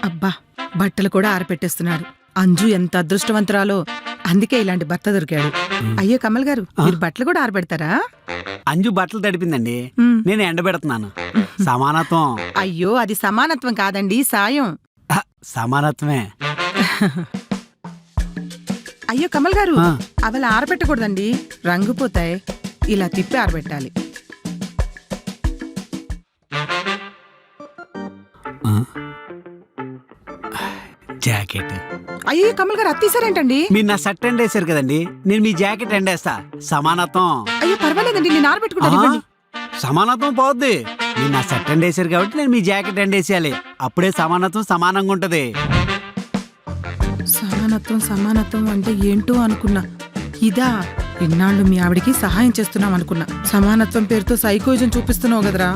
అబ్బా బట్టలు కూడా ఆరపెట్టేస్తున్నాడు. అంజు ఎంత అదృష్టవంతురాలో, అందుకే ఇలాంటి భర్త దొరికాడు. అయ్యో కమల్ గారు, మీరు బట్టలు కూడా ఆరబెడతారా? అంజు బట్టలు తడిపిందండి, నేను ఎండబెడుతున్నాను. సమానత్వం. అయ్యో అది సమానత్వం కాదండి, సాయం. సమానత్వమే. అయ్యో కమల్ గారు, అవి ఆరబెట్టకూడదండి, రంగు పోతాయి. ఇలా తిప్పి ఆరబెట్టాలి. జాకెట్. అయ్యో కమల్ గారు, అది తీసారేంటండి? మీరు నా షర్ట్ ఎండేశారు కదండి, నేను మీ జాకెట్ ఎండేస్తా. సమానత్వం. అయ్యో పర్వాలేదండి, నేను ఆరబెట్టుకుంటాను. సమానత్వం పోద్ది. మీరు నా షర్ట్ ఎండేశారు కాబట్టి నేను మీ జాకెట్ ఎండేసేయాలి. అప్పుడే సమానత్వం సమానంగా ఉంటది. సమానత్వం సమానత్వం అంటే ఏంటో అనుకున్నా. ఇదా ఇన్నాళ్ళు మీ ఆవిడికి సహాయం చేస్తున్నాం అనుకున్నా. సమానత్వం పేరుతో సైకోయిజం చూపిస్తున్నావు కదరా.